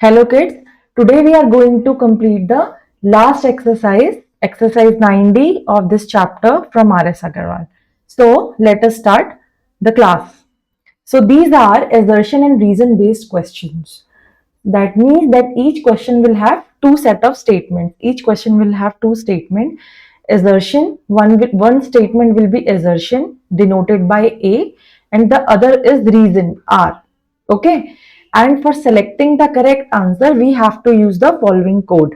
Hello kids, today we are going to complete the last exercise, exercise 9D of this chapter from RS Aggarwal. So let us start the class. So these are assertion and reason based questions. That means that each question will have two set of statements. Each question will have two statements. Assertion, one statement will be assertion denoted by A and the other is reason R. Okay. And for selecting the correct answer, we have to use the following code.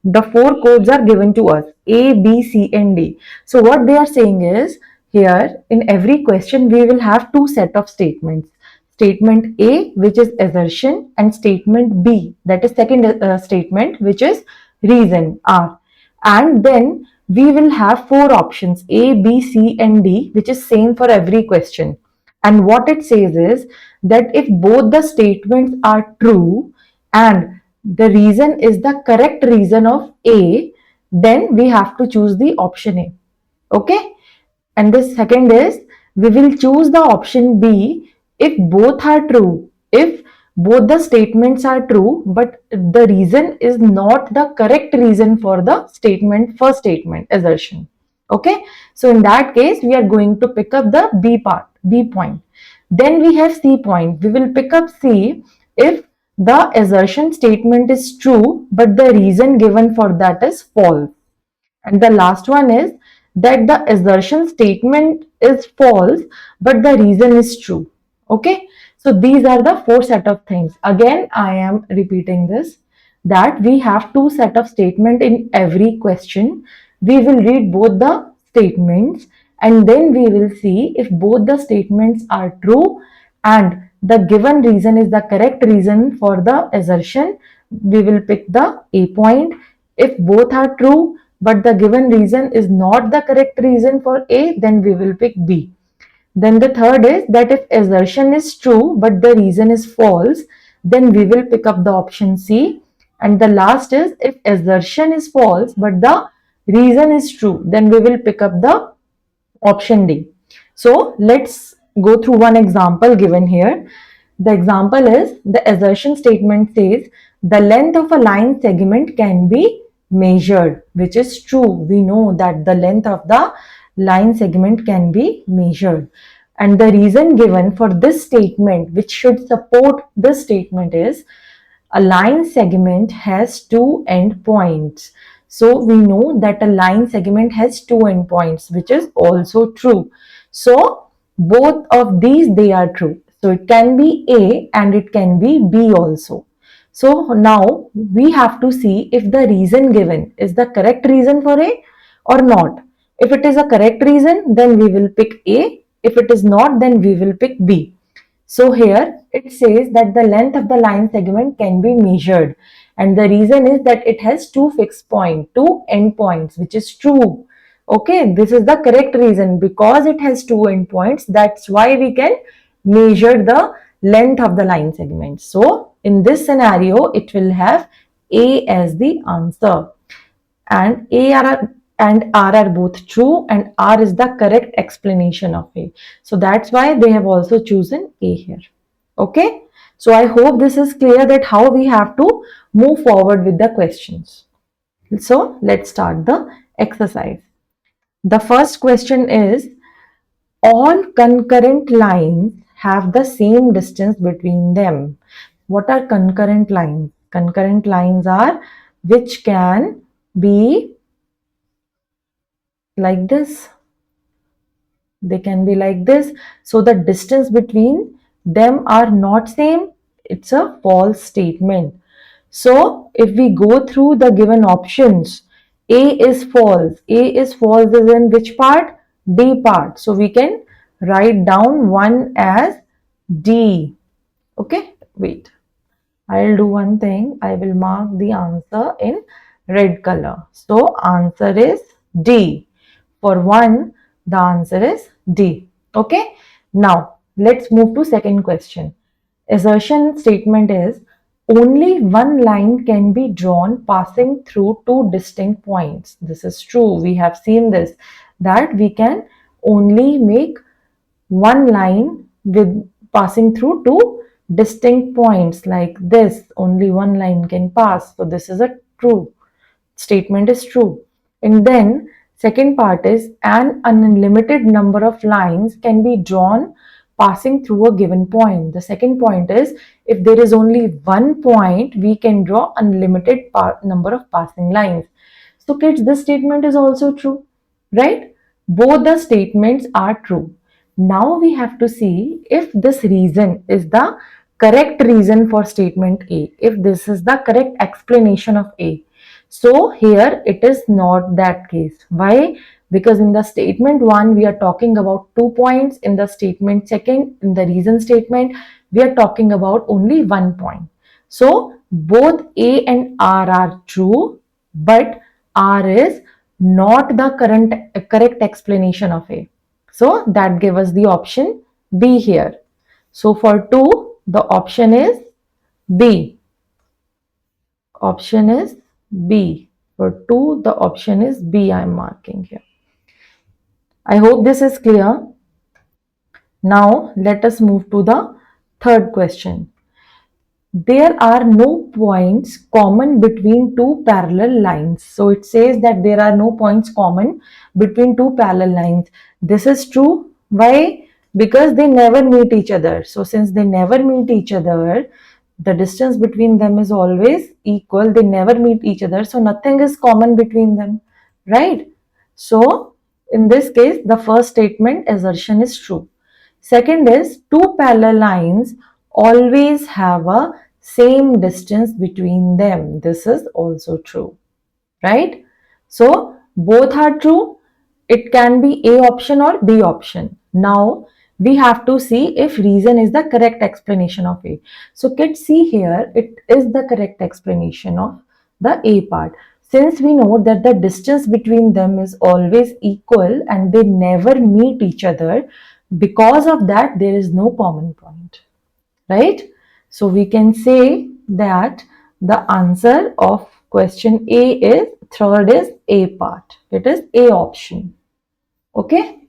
The four codes are given to us A, B, C, and D. So what they are saying is here in every question we will have two set of statements. Statement A, which is assertion, and statement B, that is second statement, which is reason R. And then we will have four options A, B, C, and D, which is same for every question. And what it says is that if both the statements are true and the reason is the correct reason of A, then we have to choose the option A. Okay? And the second is we will choose the option B if both are true. If both the statements are true, but the reason is not the correct reason for the statement, first statement, assertion. Okay, so in that case, we are going to pick up the B part, B point. Then we have C point. We will pick up C if the assertion statement is true, but the reason given for that is false. And the last one is that the assertion statement is false, but the reason is true. Okay. So these are the four set of things. Again, I am repeating this, that we have two set of statement in every question. We will read both the statements and then we will see if both the statements are true and the given reason is the correct reason for the assertion. We will pick the A point. If both are true, but the given reason is not the correct reason for A, then we will pick B. Then the third is that if assertion is true, but the reason is false, then we will pick up the option C. And the last is if assertion is false, but the reason is true, then we will pick up the option D. So let's go through one example given here. The example is the assertion statement says the length of a line segment can be measured, which is true. We know that the length of the line segment can be measured. And the reason given for this statement, which should support this statement, is a line segment has two endpoints. So we know that a line segment has two endpoints, which is also true. So both of these, they are true. So it can be A and it can be B also. So now we have to see if the reason given is the correct reason for A or not. If it is a correct reason, then we will pick A. If it is not, then we will pick B. So here it says that the length of the line segment can be measured. And the reason is that it has two fixed points, two endpoints, which is true. Okay, this is the correct reason. Because it has two endpoints, that's why we can measure the length of the line segment. So in this scenario, it will have A as the answer. And A and R are both true, and R is the correct explanation of A. So that's why they have also chosen A here. Okay. So I hope this is clear that how we have to move forward with the questions. So let's start the exercise. The first question is, all concurrent lines have the same distance between them. What are concurrent lines? Concurrent lines are which can be like this. They can be like this. So the distance between them are not same. It's a false statement. So if we go through the given options, A is false. A is false is in which part? D part. So we can write down one as D. Okay, wait. I'll do one thing. I will mark the answer in red color. So answer is D. For 1, the answer is D. Okay. Now let's move to second question. Assertion statement is only one line can be drawn passing through two distinct points. This is true. We have seen this, that we can only make one line with passing through two distinct points like this, only one line can pass. So this is a true statement, is true. And then second part is an unlimited number of lines can be drawn passing through a given point. The second point is if there is only one point, we can draw unlimited number of passing lines. So kids, this statement is also true, right? Both the statements are true. Now we have to see if this reason is the correct reason for statement A, if this is the correct explanation of A. So here it is not that case. Why? Because in the statement 1 we are talking about 2 points, in the statement second, in the reason statement, we are talking about only 1 point. So both A and R are true, but R is not the correct explanation of A. So that gave us the option B here. So for 2, the option is B. Option is B. For 2, the option is B I am marking here. I hope this is clear. Now let us move to the third question. There are no points common between two parallel lines. So it says that there are no points common between two parallel lines. This is true. Why? Because they never meet each other. So since they never meet each other, the distance between them is always equal. They never meet each other. So nothing is common between them, right? So in this case, the first statement assertion is true. Second is two parallel lines always have a same distance between them. This is also true, right? So both are true. It can be A option or B option. Now we have to see if reason is the correct explanation of A. So kids, see here, it is the correct explanation of the A part. Since we know that the distance between them is always equal and they never meet each other, because of that there is no common point, right? So we can say that the answer of question A is, third is A part. It is A option. Okay.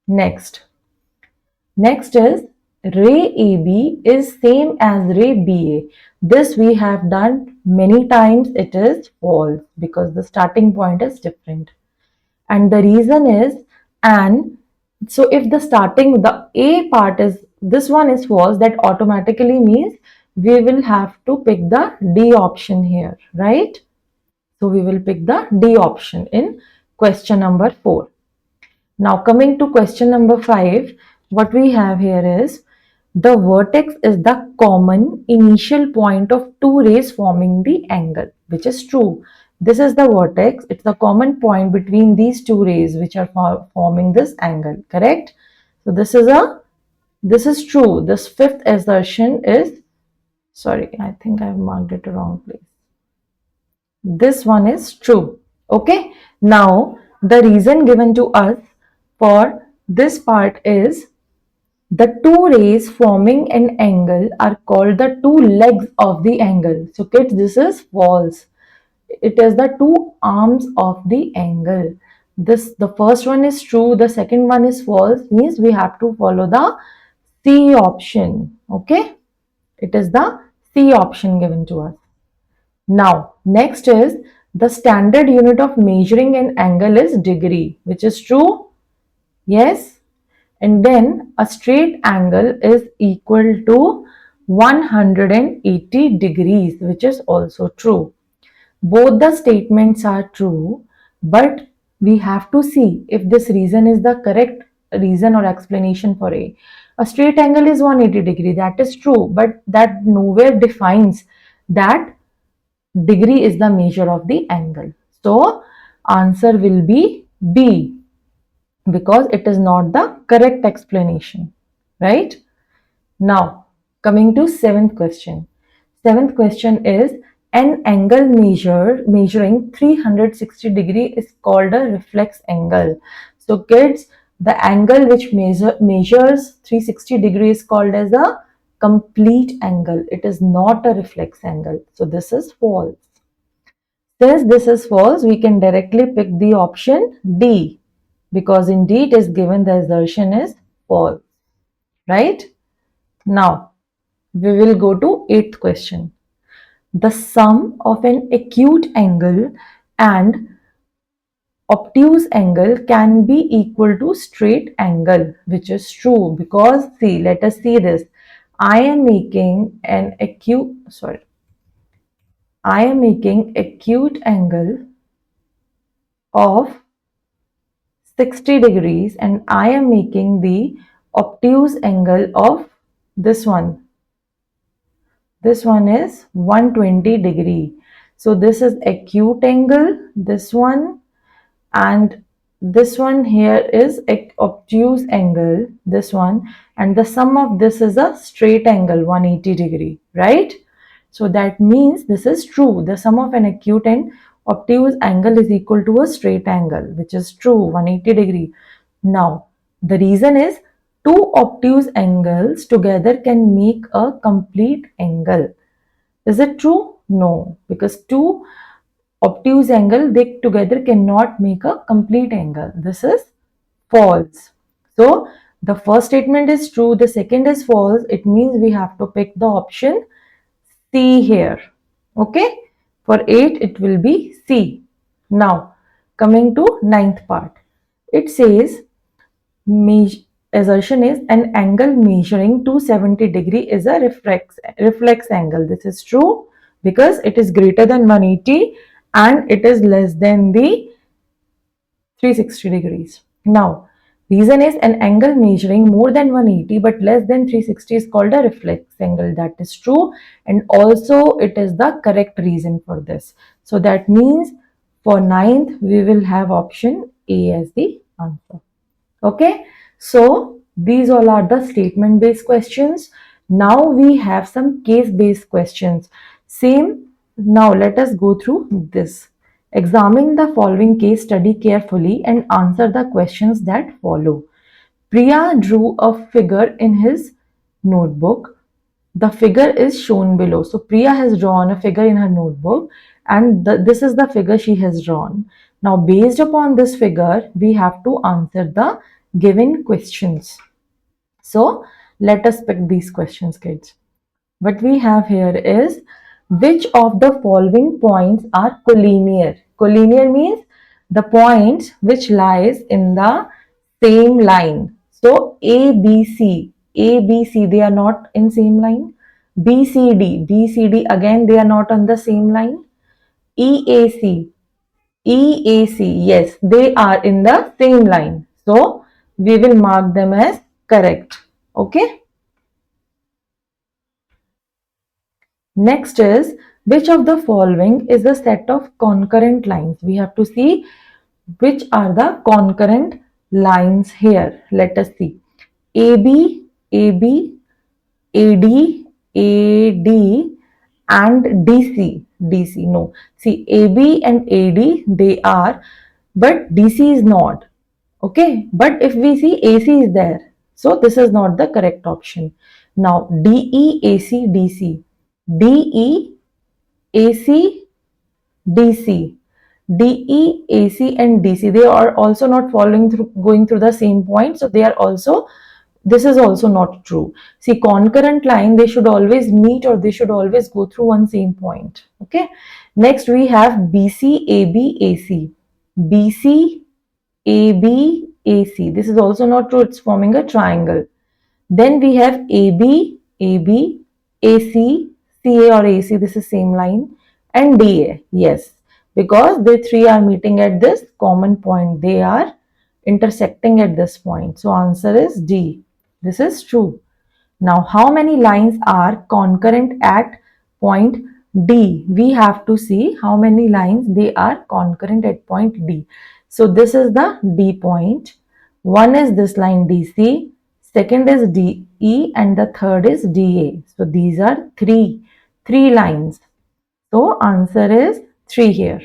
Next is ray AB is same as ray BA. This we have done many times. It is false because the starting point is different. And the reason is, and so if the A part is, this one is false, that automatically means we will have to pick the D option here, right? So we will pick the D option in question number 4. Now coming to question number 5, what we have here is the vertex is the common initial point of two rays forming the angle, which is true. This is the vertex. It's the common point between these two rays which are forming this angle, correct? So this is true. This fifth assertion is, sorry, I think I've marked it wrong place. This one is true. Okay. Now the reason given to us for this part is the two rays forming an angle are called the two legs of the angle. So kids, this is false. It is the two arms of the angle. The first one is true, the second one is false, means we have to follow the C option. Okay. It is the C option given to us. Now, next is the standard unit of measuring an angle is degree, which is true. Yes. And then a straight angle is equal to 180 degrees, which is also true. Both the statements are true, but we have to see if this reason is the correct reason or explanation for A. A straight angle is 180 degree, that is true, but that nowhere defines that degree is the measure of the angle. So answer will be B, because it is not the correct explanation, right? Now coming to seventh question. Seventh question is an angle measuring 360 degree is called a reflex angle. So kids, the angle which measures 360 degree is called as a complete angle. It is not a reflex angle. So this is false. Since this is false, we can directly pick the option D, because in D it is given the assertion is false, right? Now We will go to eighth question. The sum of an acute angle and obtuse angle can be equal to straight angle, which is true because see, let us see this. I am making an acute angle of 60 degrees and I am making the obtuse angle of this one. This one is 120 degree. So this is acute angle, this one, and this one here is obtuse angle, this one, and the sum of this is a straight angle 180 degree, right? So that means this is true. The sum of an acute and obtuse angle is equal to a straight angle, which is true, 180 degree. Now, the reason is two obtuse angles together can make a complete angle. Is it true? No, because two obtuse angle they together cannot make a complete angle. This is false. So the first statement is true, the second is false. It means we have to pick the option C here. Okay, for 8 it will be C. Now coming to ninth part, it says assertion is an angle measuring 270 degree is a reflex angle. This is true because it is greater than 180 and it is less than the 360 degrees. Now, reason is an angle measuring more than 180 but less than 360 is called a reflex angle. That is true, and also it is the correct reason for this. So that means for ninth we will have option A as the answer. Okay, so these all are the statement based questions. Now we have some case based questions. Same. Now let us go through this. Examine the following case study carefully and answer the questions that follow. Priya drew a figure in his notebook. The figure is shown below. So Priya has drawn a figure in her notebook and this is the figure she has drawn. Now based upon this figure, we have to answer the given questions. So let us pick these questions, kids. What we have here is, which of the following points are collinear? Collinear means the points which lies in the same line. So A, B, C, they are not in same line. B, C, D, again they are not on the same line. E, A, C, yes, they are in the same line. So we will mark them as correct. Okay. Next is, which of the following is a set of concurrent lines? We have to see which are the concurrent lines here. Let us see. AB, AB, AD, AD and DC. DC, no. See, AB and AD, they are, but DC is not. Okay, but if we see AC is there, so this is not the correct option. Now, DE, AC, DC. DE, AC, DC. DE, AC and DC, they are also not following through, going through the same point. So they are also, this is also not true. See, concurrent line, they should always meet or they should always go through one same point. Okay. Next we have BC, AB, AC. BC, AB, AC. This is also not true. It's forming a triangle. Then we have AB, AB, AC, CA or AC. This is same line. And DA. Yes. Because they three are meeting at this common point. They are intersecting at this point. So answer is D. This is true. Now, how many lines are concurrent at point D? We have to see how many lines they are concurrent at point D. So, this is the D point. One is this line DC, second is DE, and the third is DA. So, these are three lines. So, answer is 3 here.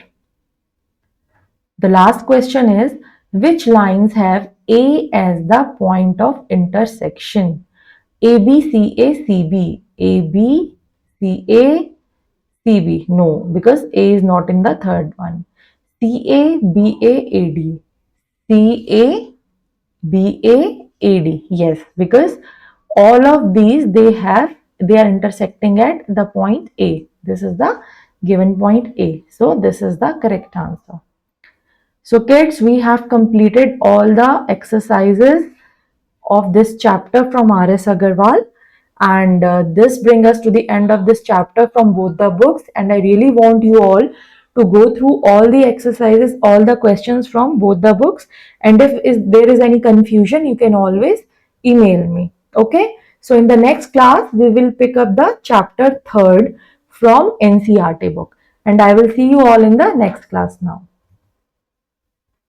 The last question is, which lines have A as the point of intersection? A, B, C, A, C, B. A, B, C, A, C, B. No, because A is not in the third one. C, A, B, A, A, D. C, A, B, A, A, D. Yes, because all of these, they have they are intersecting at the point A. This is the given point A. So this is the correct answer. So kids, we have completed all the exercises of this chapter from RS Aggarwal, and this brings us to the end of this chapter from both the books, and I really want you all to go through all the exercises, all the questions from both the books, and if there is any confusion, you can always email me. Okay, so in the next class we will pick up the chapter 3rd from NCERT book, and I will see you all in the next class now.